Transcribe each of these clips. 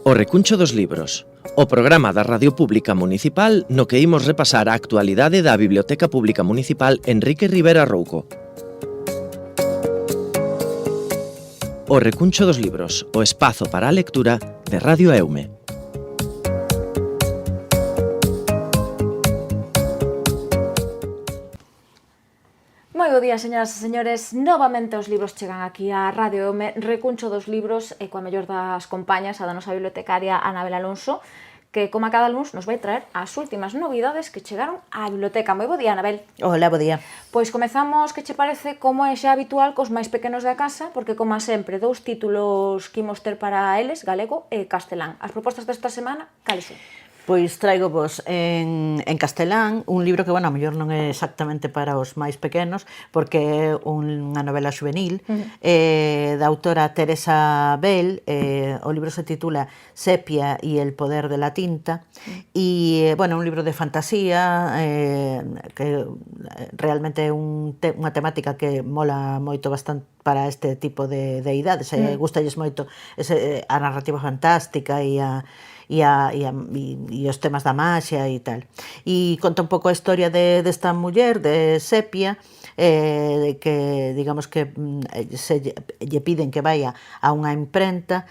O Recuncho dos Libros, o programa da Radio Pública Municipal no que imos repasar a actualidade da Biblioteca Pública Municipal Enrique Rivera Rouco. O Recuncho dos Libros, o espazo para a lectura de Radio Eume. Moi bo día, señoras e señores. Novamente os libros chegan aquí á Radio Eume, Recuncho dos Libros, e coa mellor das compañas, a da nosa bibliotecaria Anabel Alonso, que, como a cada luns, nos vai traer as últimas novidades que chegaron á biblioteca. Moi bo día, Anabel. Hola, bo día. Pois comezamos, que che parece, como é xa habitual, cos máis pequenos da casa, porque, como sempre, dous títulos que imos ter para eles, galego e castelán. As propostas desta semana, cales son? Pois traigo vos en castelán un libro que, bueno, a mellor non é exactamente para os máis pequenos, porque é unha novela juvenil da autora Teresa Bell. O libro se titula Sepia y el poder de la tinta, e, bueno, un libro de fantasía que realmente é unha temática que mola moito bastante para este tipo de idades. Gustalles moito a narrativa fantástica e os temas da maxia e tal. E conta un pouco a historia desta muller, de Sepia, que, digamos que lle piden que vaya a unha imprenta,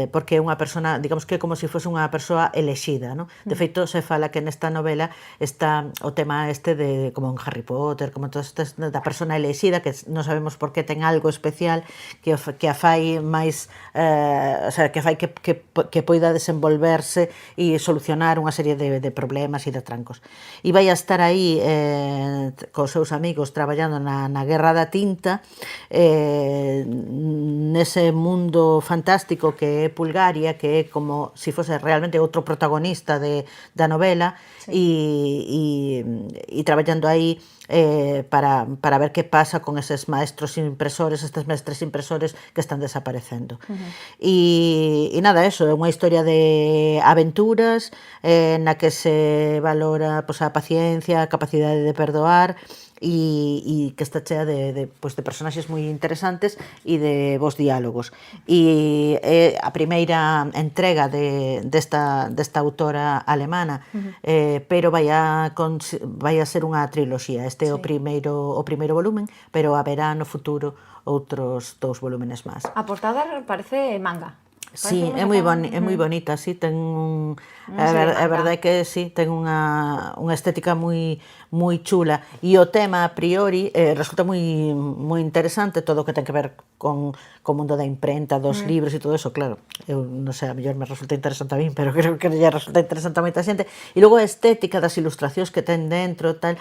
porque é unha persona, digamos que é como se fose unha persoa elexida, non? De feito, se fala que nesta novela está o tema este de, como en Harry Potter, como todas estas, da persona elexida, que non sabemos por que ten algo especial que a fai máis, o sea, que fai que poida desenvolverse e solucionar unha serie de problemas e de trancos. E vai a estar aí cos seus amigos traballando na guerra da tinta, nese mundo fantástico que é Pulgaria, que é como se fose realmente outro protagonista da novela, e traballando aí para ver que pasa con eses maestros impresores, estes mestres impresores que están desaparecendo. E nada, eso, é unha historia de aventuras na que se valora, pois, a paciencia, a capacidade de perdoar, e que está chea de personaxes moi interesantes e de bons diálogos. E é a primeira entrega desta autora alemana, pero vai a ser unha triloxía. Este é o primeiro volumen, pero haberá no futuro outros 2 volúmenes máis. A portada parece manga. Sí, é moi bonita, sí, ten a verdade é que sí, ten unha estética moi chula, e o tema a priori resulta moi interesante, todo o que ten que ver con o mundo da imprenta, dos libros e todo eso. Claro, eu non sei, a mellor me resulta interesante a min, pero creo que lle resulta interesante a moita xente. E logo a estética das ilustracións que ten dentro, tal,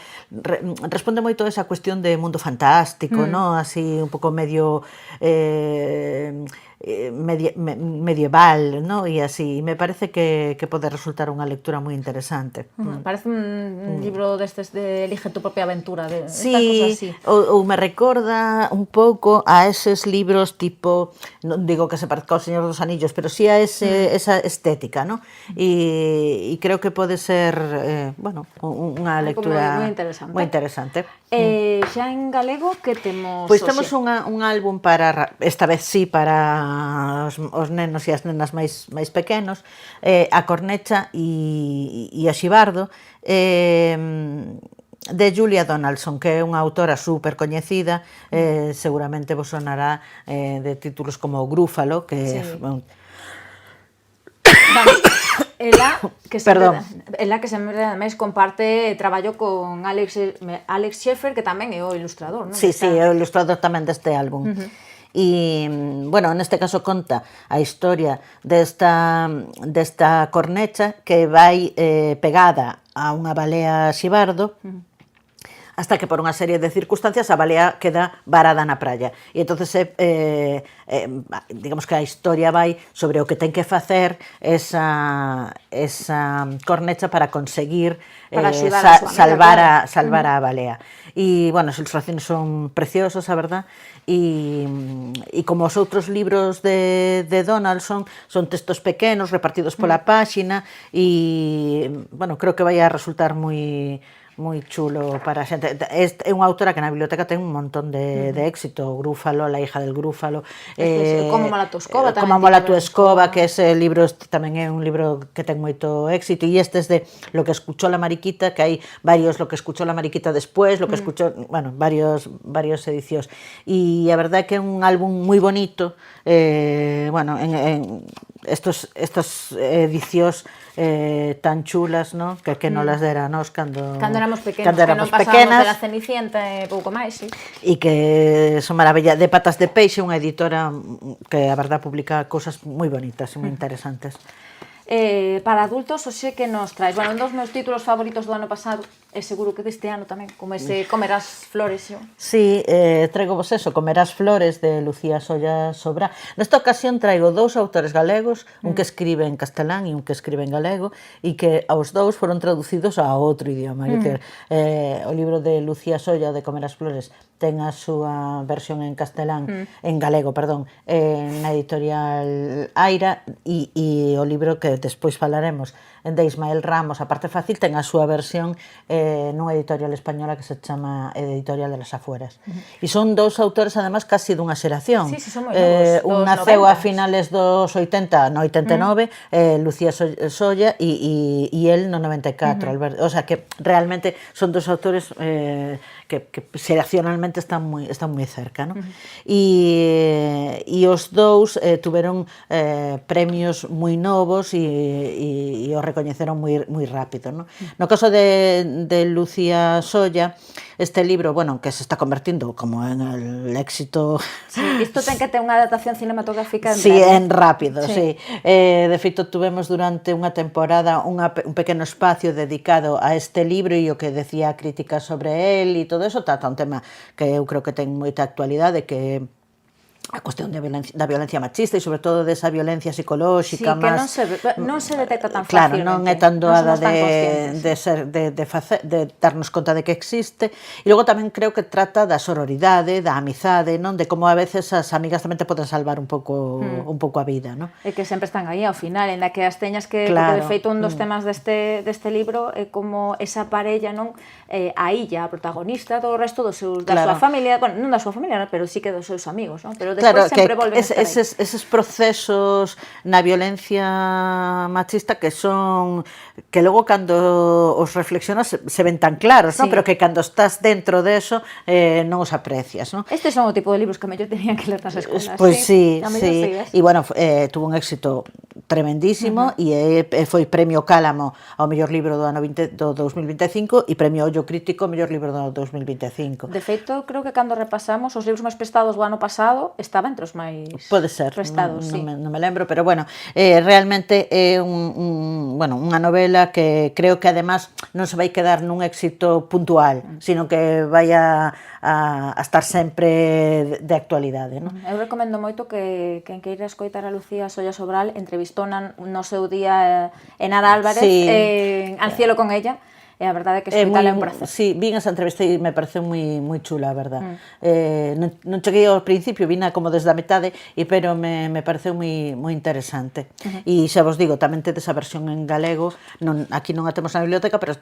responde moito a esa cuestión de mundo fantástico, non? Así un pouco medio medieval, ¿no? E así, me parece que pode resultar unha lectura moi interesante. Parece un libro destes de elige tu propia aventura, de sí, ou me recorda un pouco a eses libros tipo, non digo que se parezca ao Señor dos Anillos, pero sí a esa estética, ¿no? E creo que pode ser, bueno, unha lectura moi interesante. Xa en galego, que temos? Pois temos un álbum para, esta vez sí, para os nenos e as nenas máis pequenos, A Cornecha e a Xibardo, de Julia Donaldson, que é unha autora super coñecida, seguramente vos sonará de títulos como Grúfalo, que ela que sempre ademais comparte traballo con Alex Scheffer, que tamén é o ilustrador, non? Sí, é o ilustrador tamén deste álbum. E, bueno, neste caso conta a historia desta cornecha que vai pegada a unha balea xibardo, hasta que por unha serie de circunstancias a balea queda varada na praia. E entonces digamos que a historia vai sobre o que ten que facer esa cornecha para conseguir salvar a balea. E, bueno, as ilustracións son preciosas, a verdad, e como os outros libros de Donaldson, son textos pequenos repartidos pola páxina, e, bueno, creo que vai a resultar moi moi chulo para a xente. É unha autora que na biblioteca ten un montón de éxito, Grúfalo, La hija del Grúfalo, Como Mola tu escoba tamén. Como Mola tu escoba, que ese libro tamén é un libro que ten moito éxito, e este es de Lo que escuchó la mariquita, que hai varios Lo que escuchó la mariquita después, Lo que escuchó, bueno, varios edicións. E a verdade é que é un álbum moi bonito, bueno, en estas edicións tan chulas, ¿no? que nos las dera a nos cando éramos pequenos, que non pasábamos de La Cenicienta e pouco máis, sí. E que son maravilla. De Patas de Peixe, unha editora que a verdad publica cousas moi bonitas e moi interesantes. Para adultos, hoxe que nos traes? Bueno, un dos meus títulos favoritos do ano pasado, e seguro que deste ano tamén, como ese Comerás flores, xo. Sí, traigo vos eso, Comerás flores, de Lucía Solla Sobra. Nesta ocasión traigo dous autores galegos, un que escribe en castelán e un que escribe en galego, e que aos dous foron traducidos a outro idioma. O libro de Lucía Solla, de Comerás flores, ten a súa versión en castelán, en galego, perdón, na editorial Aira, e o libro que despois falaremos, de Ismael Ramos, A parte fácil, ten a súa versión nunha editorial española que se chama Editorial de las Afueras. E son dous autores, además, casi dunha xeración. Sí, son moi novos, un naceu a finales dos 80, no 89, Lucía Solla, e el no 94, Alberto. O sea, que realmente son dos autores que xeracionalmente están moi cerca, ¿no? E os dous tuveron premios moi novos e os recoñeceron moi rápido, ¿no? No caso de Lucía Solla, este libro, bueno, que se está convertindo como en el éxito... Sí, isto ten que ter unha adaptación cinematográfica en sí, breve. en rápido, sí. De feito, tuvemos durante unha temporada un pequeno espacio dedicado a este libro e o que decía a crítica sobre él e todo eso, trata un tema que eu creo que ten moita actualidade, que a cuestión da violencia machista e sobre todo desa violencia psicolóxica, sí, que non se detecta tan claro, fácilmente. Non é tan doada de darnos conta de que existe. E logo tamén creo que trata da sororidade, da amizade, non, de como a veces as amigas tamén te poden salvar un pouco a vida, non? E que sempre están aí ao final, en la que as teñas que, claro. De feito, un dos temas deste libro é como esa parella, non, a illa, a protagonista, todo o resto da súa familia, bueno, non da súa familia, pero sí que dos seus amigos, non? Pero claro, sempre volven a estar aí. Eses procesos na violencia machista que son que logo cando os reflexionas se ven tan claros, non? Pero que cando estás dentro de eso non os aprecias, non? Estes son o tipo de libros que mellor tenían que ler nas escolas. Pois sí. E bueno, tuvo un éxito tremendísimo e foi premio Cálamo ao mellor libro do 2025 e premio Ollo Crítico ao mellor libro do 2025. De feito, creo que cando repasamos os libros máis prestados do ano pasado estaba entre os máis pode ser, prestados, sí. Non me lembro, pero bueno, realmente é unha novela que creo que además non se vai quedar nun éxito puntual, sino que vai a estar sempre de actualidade, non? Eu recomendo moito que quen queira escoitar a Lucía Solla Sobral entrevistona no seu día Enara Álvarez, Al cielo con ella. E a verdade é que escoitala é un prazer. Sí, vin esa entrevista e me pareceu moi chula, a verdade. Non cheguei ao principio, vina como desde a metade, pero me pareceu moi interesante. E xa vos digo, tamén tedes a versión en galego, aquí non a temos na biblioteca, pero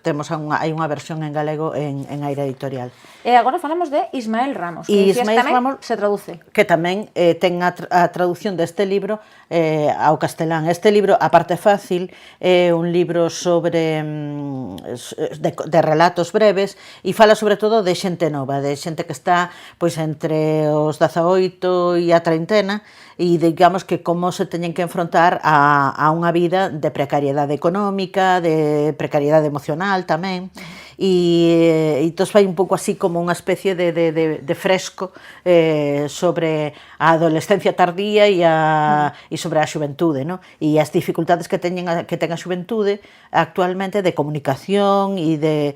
hai unha versión en galego en Aira Editorial. E agora falamos de Ismael Ramos, que Ismael tamén se traduce. Que tamén ten a traducción deste libro ao castelán. Este libro, A parte fácil, é un libro sobre de relatos breves e fala sobre todo de xente nova, de xente que está pois entre os 18 e a treintena e digamos que como se teñen que enfrontar a unha vida de precariedade económica, de precariedade emocional tamén. E entón fai un pouco así como unha especie de fresco sobre a adolescencia tardía e sobre a xuventude, non? E as dificultades que ten a xuventude actualmente de comunicación e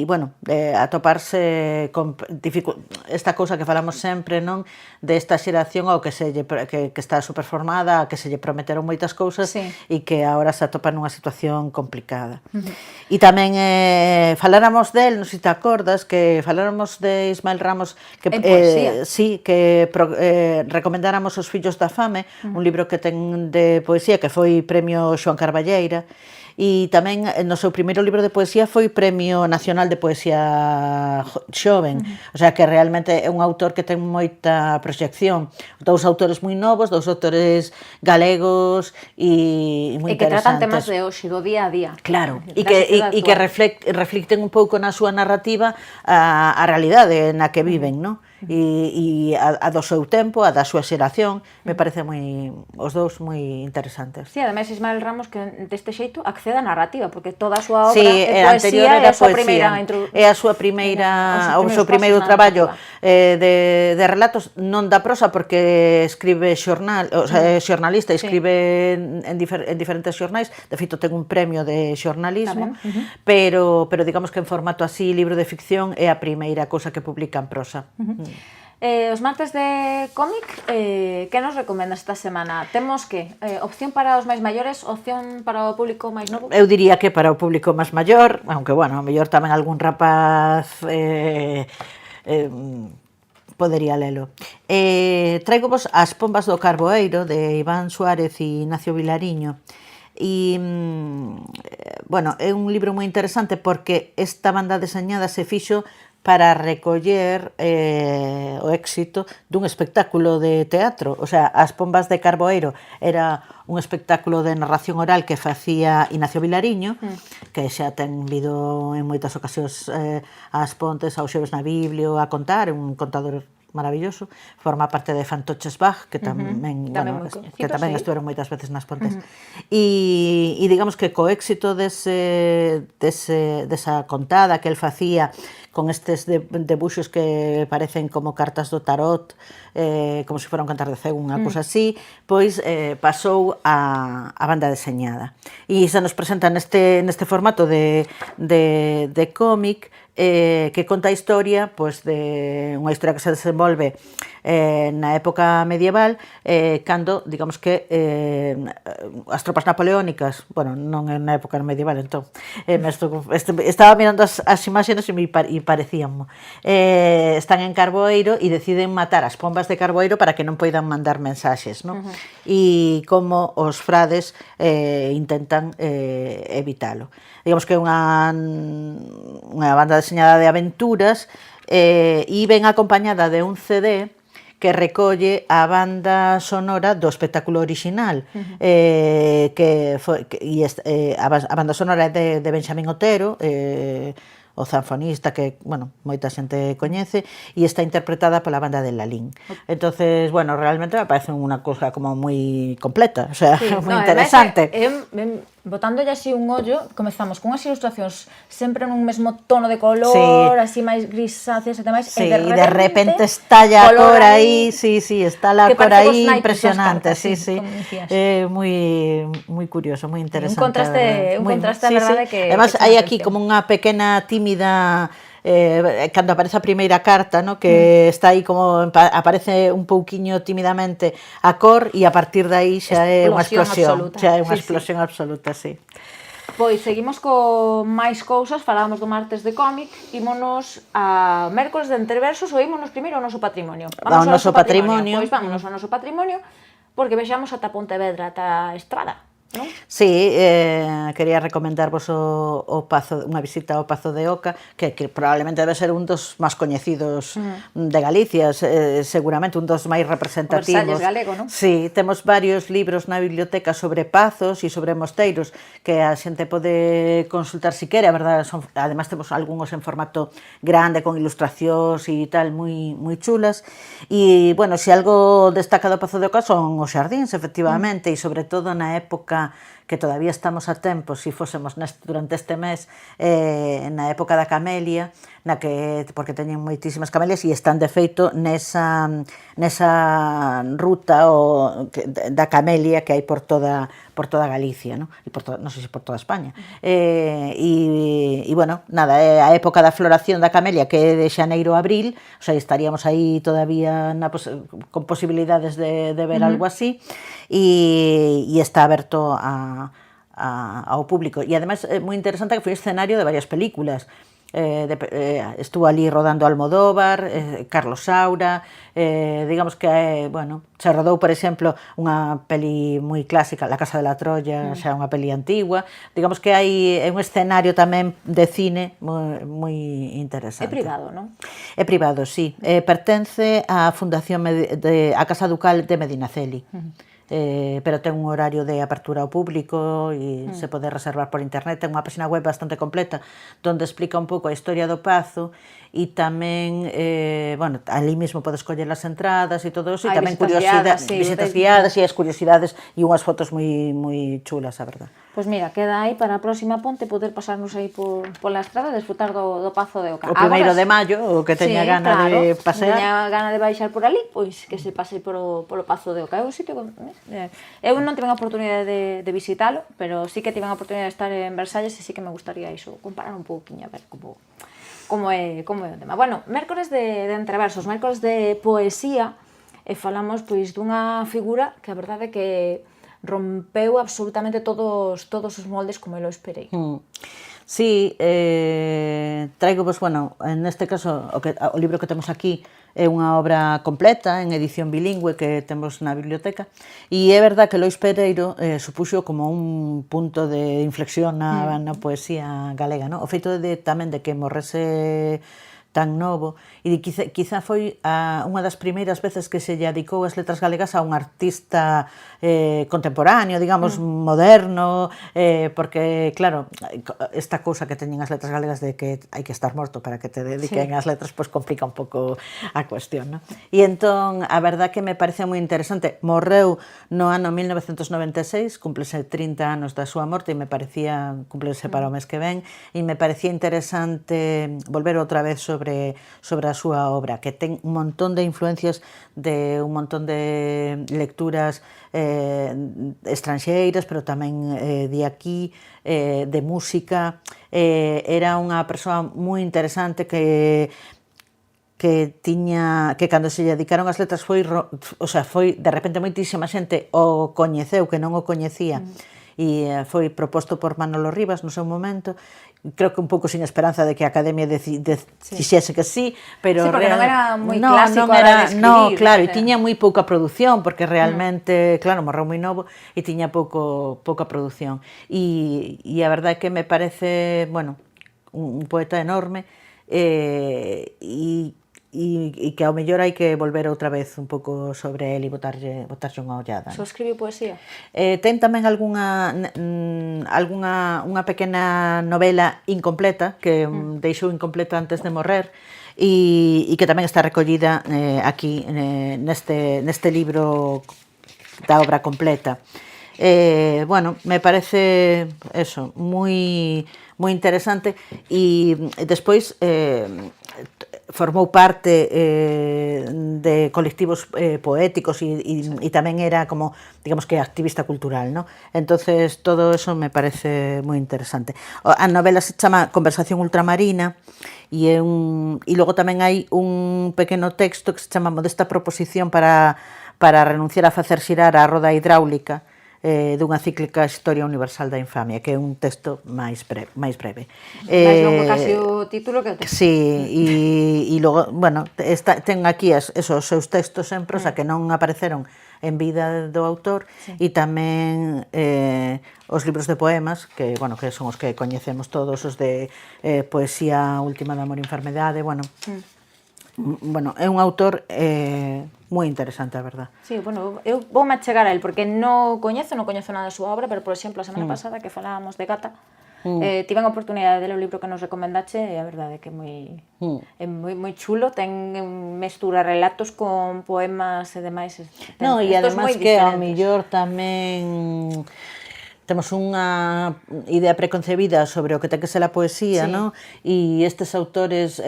bueno, de atoparse con esta cousa que falamos sempre, non? Desta xeración ao que está superformada, a que se lle prometeron moitas cousas e que agora se atopa nunha situación complicada. E tamén faláramos del, non sei se te acordas, que faláramos de Ismael Ramos, que recomendáramos Os fillos da fame, un libro que ten de poesía que foi premio Xoán Carballeira, e tamén no seu primeiro libro de poesía foi Premio Nacional de Poesía Xoven, o sea que realmente é un autor que ten moita proxección. Dous autores moi novos, dous autores galegos e moi que tratan temas interesantes. de hoxe, do día a día. Claro, Da e que sociedade actual. reflicten un pouco na súa narrativa a realidade na que viven, non? E a do seu tempo, a da súa xeración, me parece os dous moi interesantes. Sí, ademais Ismael Ramos que deste xeito accede á narrativa, porque toda a súa obra Sí, é a anterior poesía, era é a súa poesía. É a súa primeira, o seu primeiro traballo de relatos, non da prosa porque escribe xornal, o sea, é xornalista, escribe en diferentes xornais, de feito ten un premio de xornalismo, pero digamos que en formato así, libro de ficción, é a primeira cousa que publica en prosa. Os martes de cómic, que nos recomendas esta semana? Temos que opción para os máis maiores, opción para o público máis novo? Eu diría que para o público máis maior, aunque, bueno, a mellor tamén algún rapaz podería lelo. Traigo vos As pombas do Carboeiro, de Iván Suárez e Ignacio Vilariño. E, bueno, é un libro moi interesante porque esta banda deseñada se fixo para recoller o éxito dun espectáculo de teatro. O sea, As pombas de Carboeiro era un espectáculo de narración oral que facía Ignacio Vilariño, que xa ten vido en moitas ocasións ás Pontes, aos Xoves na Biblia, a contar, un contador maravilloso, forma parte de Fantoches Bach, que tamén, bueno, que tamén estuveron moitas veces nas Pontes. E digamos que co éxito desa contada que el facía, con estes debuxos que parecen como cartas do tarot, como se fora un cantar de cego, unha cousa así, pois pasou a banda deseñada. E se nos presenta neste formato de cómic, que conta a historia, pois, de unha historia que se desenvolve na época medieval, cando, digamos que as tropas napoleónicas, bueno, non é na época medieval, entón, estaba mirando as imaxes e parecían, están en Carboeiro e deciden matar as pombas de Carboeiro para que non poidan mandar mensaxes, non? E como os frades intentan evitalo. Digamos que é unha banda deseñada de aventuras e ven acompañada de un CD que recolle a banda sonora do espectáculo orixinal, a banda sonora é de Benxamín Otero, o zanfonista que, bueno, moita xente coñece, e está interpretada pola banda de Lalín. Entonces, bueno, realmente me parece unha cousa como moi completa, o sea, moi interesante. Botándolle así un ollo, comezamos con as ilustracións sempre nun mesmo tono de color, así máis grisáceas e demais, e de repente estalla a cor aí, está la cor aí impresionante, moi curioso, moi interesante. Un contraste, a verdade, que... Además, hai aquí como unha pequena tímida... cando aparece a primeira carta, no? Que está aí como aparece un pouquiño tímidamente a cor e a partir de aí xa é unha explosión, absoluta, sí. Pois seguimos co máis cousas, falábamos do martes de cómic, ímonos a mércoles de entreversos ou ímonos primeiro ao noso patrimonio. Ao noso patrimonio. Pois vámonos ao noso patrimonio porque vexamos ata Pontevedra, ata Estrada. ¿No? Sí, quería recomendarvos unha visita ao Pazo de Oca, que probablemente debe ser un dos máis coñecidos de Galicia, seguramente un dos máis representativos. O Versalles galego, non? Sí, temos varios libros na biblioteca sobre pazos e sobre mosteiros que a xente pode consultar si quere, a verdade, además temos algúns en formato grande, con ilustracións e tal, moi chulas, e, bueno, se algo destaca do Pazo de Oca son os xardíns, efectivamente, e sobre todo na época que todavía estamos a tempo, se fósemos durante este mes, na época da camelia, porque teñen moitísimas camelias e están de feito nesa ruta da camelia que hai por toda Galicia, non? Non sei se por toda España. E, bueno, nada, é a época da floración da camelia, que é de xaneiro a abril, o sea, estaríamos aí todavía con posibilidades de ver algo así, e está aberto ao público. E ademais é moi interesante que foi escenario de varias películas. estuvo ali rodando Almodóvar, Carlos Saura, digamos que, bueno, se rodou, por exemplo, unha peli moi clásica, La Casa de la Troya, xa unha peli antigua, digamos que hai un escenario tamén de cine moi interesante. É privado, non? É privado, sí. Pertence á Fundación a Casa Ducal de Medinaceli. Pero ten un horario de apertura ao público e se pode reservar por internet. Ten unha página web bastante completa onde explica un pouco a historia do Pazo e tamén, bueno, ali mesmo podes coller as entradas e todo eso, e tamén visitas guiadas e as curiosidades e unhas fotos moi chulas, a verdad. Pois mira, queda aí para a próxima ponte poder pasarnos aí pola estrada e desfrutar do Pazo de Oca. O 1 de maio, o que teña gana de pasear. Teña gana de baixar por ali, pois que se pase polo Pazo de Oca. É un sitio eu non tive a oportunidade de visitalo, pero sí que tive a oportunidade de estar en Versalles e sí que me gustaría iso, comparar un pouquiño, a ver como é o tema. Bueno, mércores de entreversos, mércores de poesía, e falamos pois dunha figura que a verdade é que rompeu absolutamente todos os moldes como eu o esperei. Sí, traigo, pues, bueno, neste caso, o libro que temos aquí é unha obra completa, en edición bilingüe, que temos na biblioteca, e é verdad que Lois Pereiro supuxo como un punto de inflexión na poesía galega, non? O feito tamén de que morrese tan novo, e quizá foi unha das primeiras veces que se lle dedicou as letras galegas a un artista contemporáneo, digamos, moderno, porque, claro, esta cousa que teñen as letras galegas de que hai que estar morto para que te dediquen as letras, pois complica un pouco a cuestión, non? E entón, a verdad que me parece moi interesante. Morreu no ano 1996, cúmplese 30 anos da súa morte, e me parecía, cúmplese para o mes que ven, e me parecía interesante volver outra vez sobre a súa obra, que ten un montón de influencias de un montón de lecturas estranxeiras, pero tamén de aquí, de música. Era unha persoa moi interesante que cando se lle dedicaron as letras foi de repente moitísima xente o coñeceu que non o coñecía, e foi proposto por Manolo Rivas no seu momento. Creo que un pouco sin esperanza de que a Academia dixese que sí, pero porque non era moi clásico a hora de escribir. No, claro, e tiña moi pouca produción, porque realmente, claro, morreu moi novo e tiña pouca produción. E a verdade é que me parece, bueno, un poeta enorme, e que ao mellor hai que volver outra vez un pouco sobre el e botarlle unha ollada. Só escribe poesía? Ten tamén unha pequena novela incompleta que deixou incompleta antes de morrer, e que tamén está recollida aquí neste libro da obra completa. Bueno, me parece eso, moi interesante, e despois formou parte de colectivos poéticos e tamén era como, digamos que activista cultural, ¿no? Entonces todo eso me parece moi interesante. A novela se chama Conversación ultramarina, e logo tamén hai un pequeno texto que se chama Modesta proposición para renunciar a facer xirar a roda hidráulica dunha cíclica Historia Universal da Infamia, que é un texto máis breve. Mais longo casi o título que o texto. Sí, e logo, bueno, ten aquí os seus textos en prosa que non apareceron en vida do autor, e tamén os libros de poemas, que, bueno, que son os que coñecemos todos, os de Poesía última de amor e enfermedade, bueno, é un autor moi interesante, a verdad. Sí, bueno, eu voume achegar a él, porque non coñezo nada da súa obra, pero, por exemplo, a semana pasada que falábamos de Gata, tiven a oportunidade de ler o libro que nos recomendache, e a verdade é que é moi chulo, ten mestura relatos con poemas e demais. Non, e ademais que ao mellor tamén temos unha idea preconcebida sobre o que ten que ser a poesía, non? E estes autores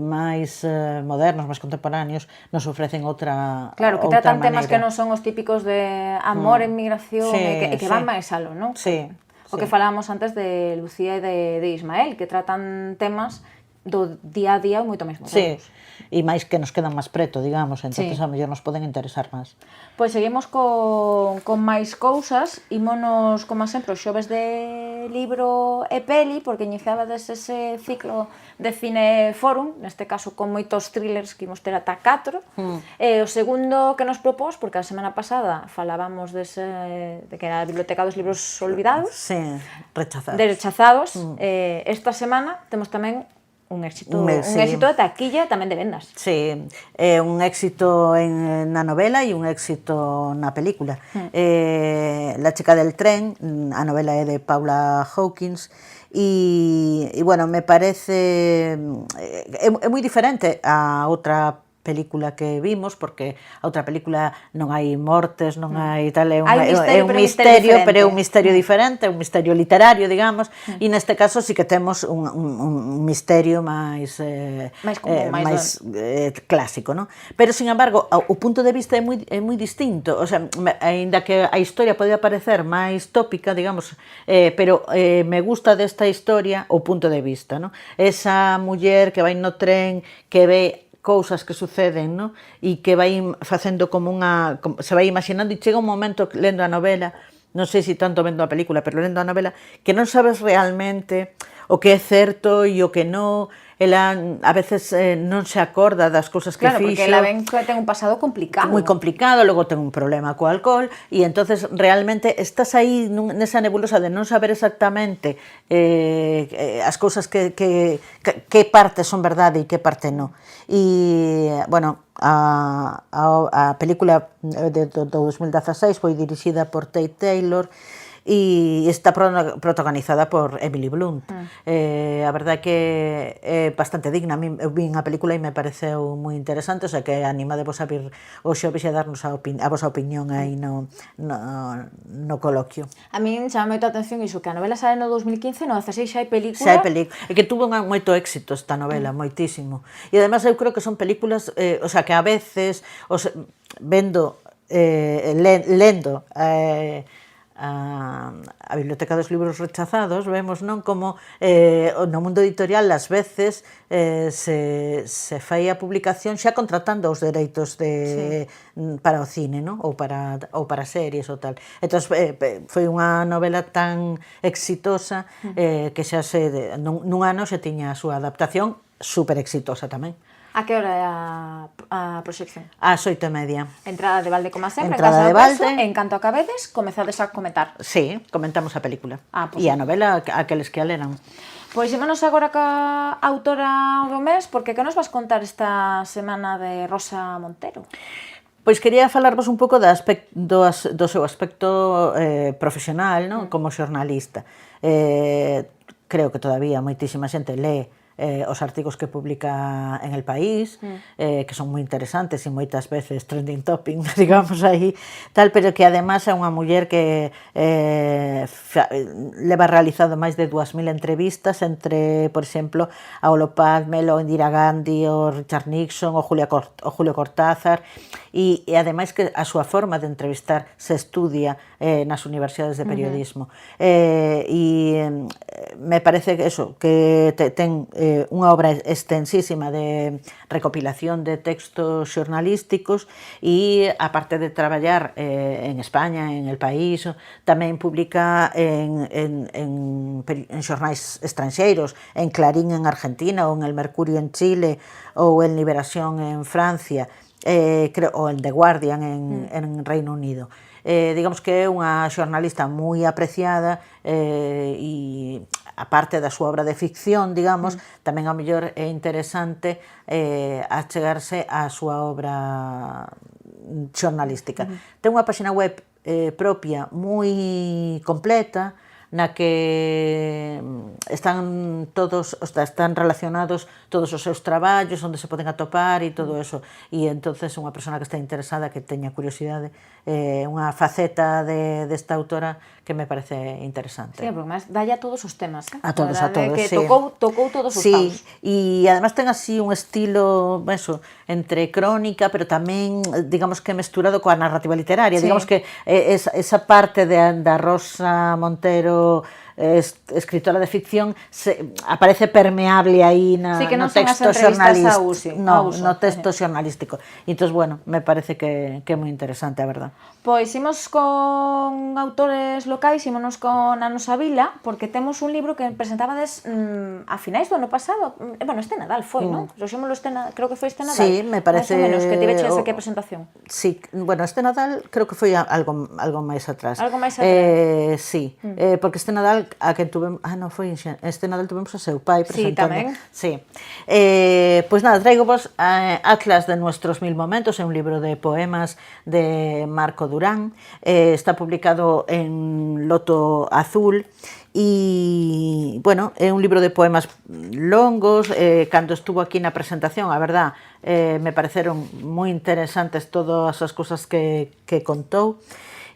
máis modernos, máis contemporáneos, nos ofrecen outra maneira. Claro, que tratan temas que non son os típicos de amor, emigración, e que van máis aló, non? Sí. O que falábamos antes de Lucía e de Ismael, que tratan temas do día a día moito máis modernos. Sí, e máis que nos quedan máis preto, digamos, entonces a mellor nos poden interesar máis. Pois seguimos con máis cousas, ímonos, como sempre, os xoves de libro e peli, porque iniciabades ese ciclo de Cine Forum, neste caso con moitos thrillers que imos ter ata 4. E o segundo que nos propós, porque a semana pasada falábamos de que era a Biblioteca dos Libros Olvidados, Sí, rechazados. de rechazados, esta semana temos tamén un éxito de taquilla, tamén de vendas. Sí, é un éxito na novela e un éxito na película. La chica del tren, a novela é de Paula Hawkins, e bueno, me parece é moi diferente a outra película que vimos, porque a outra película non hai mortes, non hai tal, é un misterio, pero é un misterio diferente, é un misterio literario, digamos, e neste caso sí que temos un misterio máis clásico, non? Pero, sin embargo, o punto de vista é moi distinto, o sea, aínda que a historia pode parecer máis tópica, digamos, pero me gusta desta historia o punto de vista, non? Esa muller que vai no tren, que ve cousas que suceden, no? E que vai facendo como se vai imaginando, e chega un momento lendo a novela, non sei se tanto vendo a película, pero lendo a novela, que non sabes realmente o que é certo e o que non. Ela a veces non se acorda das cousas que fixo. Claro, porque ela ven que ten un pasado complicado. Moi complicado, logo ten un problema co alcohol, e entonces realmente estás aí nesa nebulosa de non saber exactamente as cousas que partes son verdade e que parte non. E, bueno, a película de 2016 foi dirixida por Tate Taylor, e está protagonizada por Emily Blunt. A verdade que é bastante digna. Eu vin a película e me pareceu moi interesante, o sea que animadevos a vir o xoves e a darnos a vosa opinión aí no coloquio. A min chama moito a atención iso, que a novela sale no 2015, no 16 xa hai película. Xa hai película. É que tuvo moito éxito esta novela, moitísimo. E ademais eu creo que son películas, o sea que a veces, lendo a Biblioteca dos Libros Rechazados, vemos non como no mundo editorial ás veces se fai a publicación xa contratando os dereitos para o cine, non? ou para series ou tal. Entón, foi unha novela tan exitosa que xa nun ano se tiña a súa adaptación super exitosa tamén. A que hora é a proxección? Ás 8:30. Entrada de balde, como sempre, Entrada en casa de do Paso. balde. En canto acabedes, comezades a comentar. Sí, comentamos a película. Pues E a novela, aqueles que a leran. Pois ímonos agora ca autora do mes, porque que nos vas contar esta semana de Rosa Montero? Pois quería falarvos un pouco do seu aspecto profesional, non? Como xornalista. Creo que todavía moitísima xente lee os artigos que publica en El País, que son moi interesantes e moitas veces trending topic, digamos aí, tal, pero que además é unha muller que leva realizado máis de 2000 entrevistas entre, por exemplo, a Olo Paz Melo, Indira Gandhi, o Richard Nixon, o Julio Cortázar, e ademais que a súa forma de entrevistar se estudia nas universidades de periodismo. E me parece que eso, que ten unha obra extensísima de recopilación de textos xornalísticos e, aparte de traballar en España, en El País, tamén publica en xornais estranxeiros, en Clarín en Argentina, ou en El Mercurio en Chile, ou en Liberación en Francia, ou en The Guardian en Reino Unido. Digamos que é unha xornalista moi apreciada e aparte da súa obra de ficción, digamos, tamén ao mellor é interesante achegarse á súa obra xornalística. Ten unha página web propia moi completa, na que están relacionados todos os seus traballos, onde se poden atopar e todo eso. E entonces unha persona que está interesada, que teña curiosidade, unha faceta desta autora que me parece interesante. Sí, porque máis dalle a todos os temas. A todos, que sí. Tocou todos os paus. E además ten así un estilo, entre crónica, pero tamén, digamos que mesturado coa narrativa literaria. Digamos que esa parte da Rosa Montero escritora de ficción aparece permeable aí no texto xornalístico, no texto xornalístico. E entón, bueno, me parece que é moi interesante, a verdad. Pois imos con autores locais, ímonos con a nosa vila, porque temos un libro que presentabades a finais do ano pasado, bueno, este Nadal foi, non? Creo que foi este Nadal. Sí, me parece... Mais ou menos, que tiveches aquí a presentación. Sí, bueno, este Nadal creo que foi algo máis atrás. Algo máis atrás. Sí, porque este Nadal a quen tuvemos... non, foi este Nadal tuvemos a seu pai presentando. Sí, tamén. Sí. Pois nada, traigo vos Atlas de nuestros 1000 momentos, é un libro de poemas de Marco Durán, está publicado en Loto Azul, e, bueno, é un libro de poemas longos. Cando estuvo aquí na presentación, a verdad, me pareceron moi interesantes todas as cousas que contou.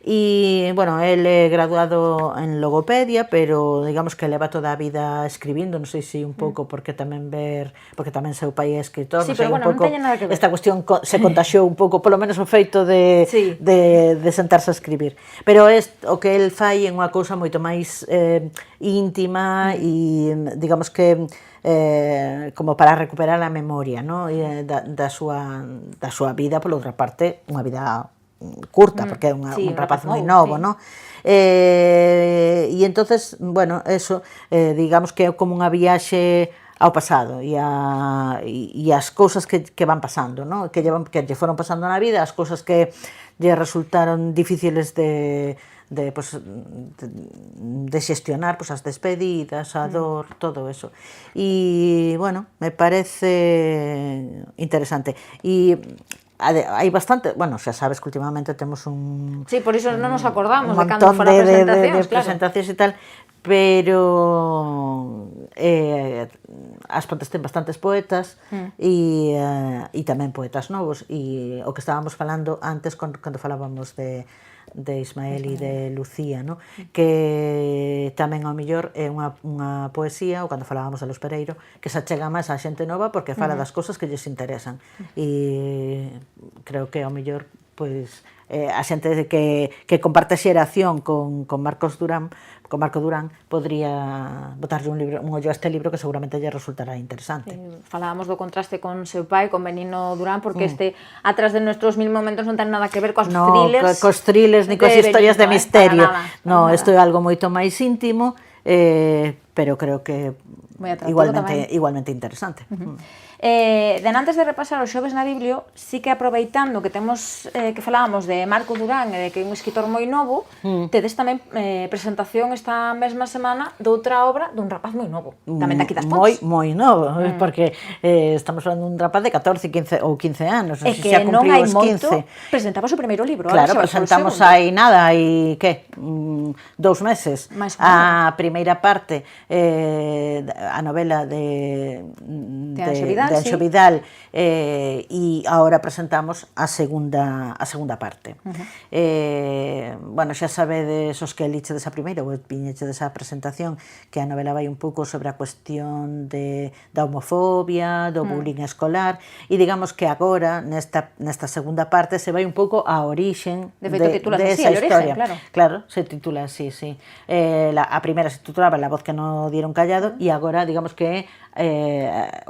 E, bueno, el é graduado en logopedia, pero digamos que leva toda a vida escribindo, non sei se un pouco porque tamén seu pai é escritor, sí, non sei, pero, un bueno, pouco non teña nada que ver. Esta cuestión se contaxiou un pouco, polo menos o feito de sentarse a escribir. Pero o que el fai é unha cousa moito máis íntima e, digamos que como para recuperar a memoria, no? Da súa vida, por outra parte, unha vida curta, porque é un rapaz moi novo, non? E entonces, bueno, eso, digamos que é como unha viaxe ao pasado e as cousas que van pasando, non? Que lle foron pasando na vida, as cousas que lle resultaron difíciles de xestionar, as despedidas, a dor, todo eso. E, bueno, me parece interesante. E hai bastante, bueno, xa sabes que últimamente temos un... Sí, por iso non nos acordamos de cando fora presentacións, de presentacións e tal, pero as Pontes ten bastantes poetas e tamén poetas novos, e o que estábamos falando antes cando falábamos de Ismael e de Lucía, no? Que tamén ao mellor é unha poesía, ou cando falábamos de Los Pereiro, que se achega máis á xente nova porque fala das cousas que lles interesan, e creo que ao mellor a xente que comparte xeración con Marco Durán podría botarlle un ollo a este libro que seguramente lle resultará interesante. Falábamos do contraste con seu pai, con Benigno Durán, porque este Atrás de nuestros 1000 momentos non ten nada que ver coas thrillers. Cos thrillers ni coas historias de misterio. No, isto é algo moito máis íntimo, pero creo que igualmente interesante. Antes de repasar os xoves na Biblio, sí que aproveitando que temos que falábamos de Marco Durán e de que é un escritor moi novo, tedes tamén presentación esta mesma semana de outra obra dun rapaz moi novo, tamén daqui das Pontes. Moi novo, porque estamos falando dun rapaz de 14, 15 ou 15 anos, e que non hai moito, presentamos o primeiro libro. Claro, presentamos aí nada, hai que 2 meses a primeira parte, a novela de Anxo Vidal, e agora presentamos a segunda parte. Bueno, xa sabedes os que lichedes a primeira ou viñechedes a presentación, que a novela vai un pouco sobre a cuestión da homofobia, do bullying escolar, e digamos que agora, nesta segunda parte, se vai un pouco á orixen de esa historia. Claro, se titula así, sí. A primeira se titulaba La voz que no dieron callado, e agora, digamos que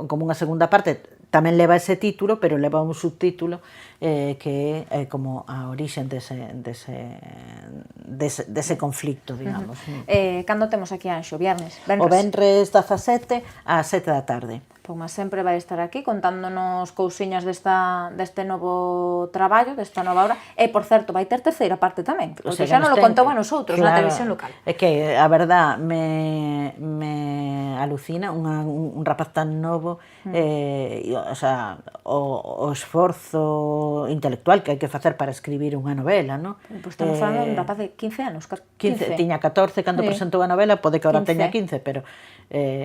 como unha segunda parte, tamén leva ese título, pero leva un subtítulo que é como a origen dese conflicto, digamos. Cando temos aquí Anxo? Viernes? O venres 17 ás 7 da tarde. Como sempre vai estar aquí contándonos cousiñas deste novo traballo, desta nova obra. E, por certo, vai ter terceira parte tamén, porque xa non lo contou a nosotros na televisión local. É que, a verdad, me alucina un rapaz tan novo, o esforzo intelectual que hai que facer para escribir unha novela, non? Pois estamos falando dun rapaz de 15 anos. 15, tiña 14 cando presentou a novela, pode que agora teña 15, pero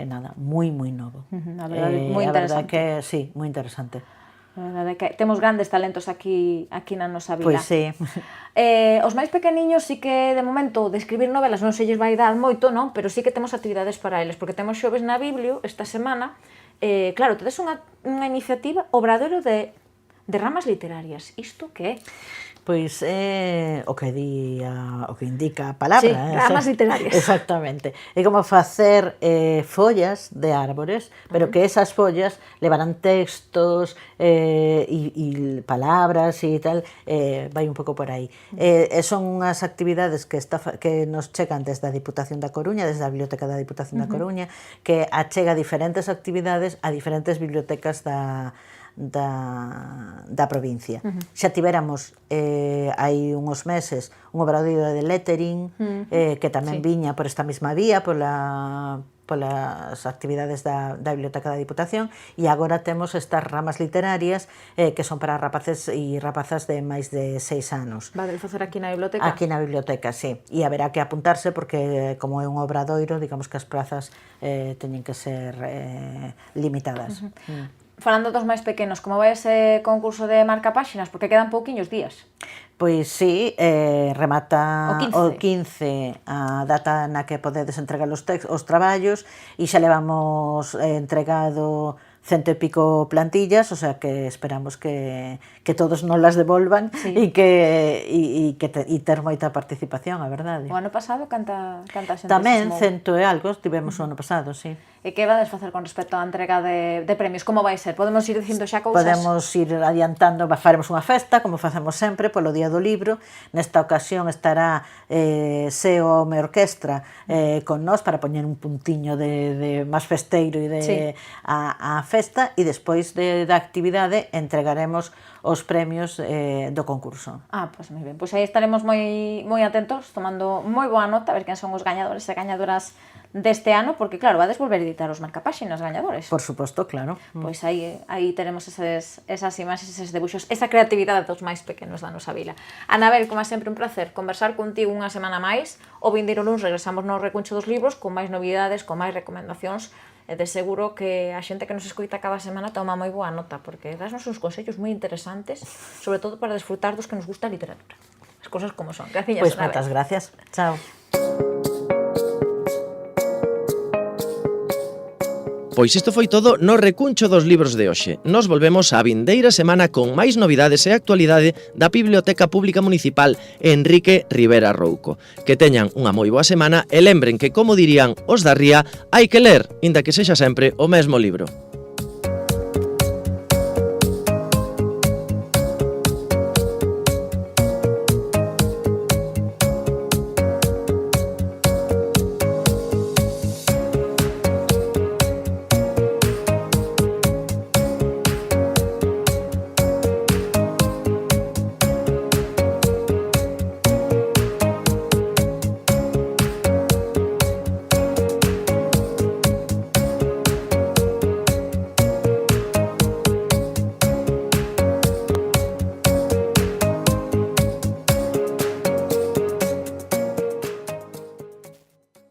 nada, moi novo. A verdade, moi interesante. A verdade que, sí, moi interesante. A verdade que temos grandes talentos aquí na nosa vila. Pois sí. Os máis pequeniños sí que, de momento, de escribir novelas non se lles vai dar moito, non? Pero sí que temos actividades para eles, porque temos xoves na Biblio esta semana. Claro, tedes unha iniciativa, Obradoiro de de ramas literarias. Isto que é? Pois é o que indica a palabra. Sí, ramas literarias. Exactamente. É como facer follas de árbores, pero que esas follas levarán textos e palabras e tal, vai un pouco por aí. Son unhas actividades que nos chegan desde a Diputación da Coruña, desde a Biblioteca da Diputación da Coruña, que achega diferentes actividades a diferentes bibliotecas da provincia. Xa tiveramos hai uns meses un obradoiro de lettering que tamén viña por esta mesma vía, polas actividades da Biblioteca da Diputación, e agora temos estas ramas literarias que son para rapaces e rapazas de máis de 6 anos. Vade facer aquí na biblioteca? Aquí na biblioteca, sí. E haberá que apuntarse porque como é un obradoiro, digamos que as plazas teñen que ser limitadas. Falando dos máis pequenos, como vai ese concurso de marcapáxinas? Porque quedan pouquiños días. Pois sí, remata o 15 a data na que podedes entregar os traballos, e xa levamos entregado 100 e pico plantillas, o sea que esperamos que todos nos las devolvan e ter moita participación, a verdade. O ano pasado, canta xente? Tamén 100 e algo tivemos o ano pasado, sí. E que vades facer con respecto á entrega de premios? Como vai ser? Podemos ir dicindo xa cousas? Podemos ir adiantando, faremos unha festa, como facemos sempre, polo Día do Libro. Nesta ocasión estará SEO Home Orquestra con nós para poñer un puntiño de máis festeiro e a festa, e despois da actividade entregaremos os premios do concurso. Pois moi ben. Pois aí estaremos moi atentos, tomando moi boa nota, a ver quen son os gañadores e gañadoras deste ano, porque claro, vades volver a editar os marcapáxinas gañadores. Por suposto, claro. Pois aí teremos esas imaxes, eses debuxos, esa creatividade dos máis pequenos da nosa vila. Anabel, como sempre, un placer conversar contigo unha semana máis. O vindeiro luns regresamos no Recuncho dos Libros con máis novidades, con máis recomendacións, e de seguro que a xente que nos escoita cada semana toma moi boa nota, porque dasnos uns consellos moi interesantes, sobre todo para desfrutar dos que nos gusta a literatura. As cousas como son. Graciñas, Pois Anabel. moitas gracias. Chao. Pois isto foi todo no Recuncho dos Libros de hoxe. Nos volvemos a vindeira semana con máis novidades e actualidade da Biblioteca Pública Municipal Enrique Rivera Rouco. Que teñan unha moi boa semana e lembren que, como dirían os da Ría, hai que ler, inda que sexa sempre o mesmo libro.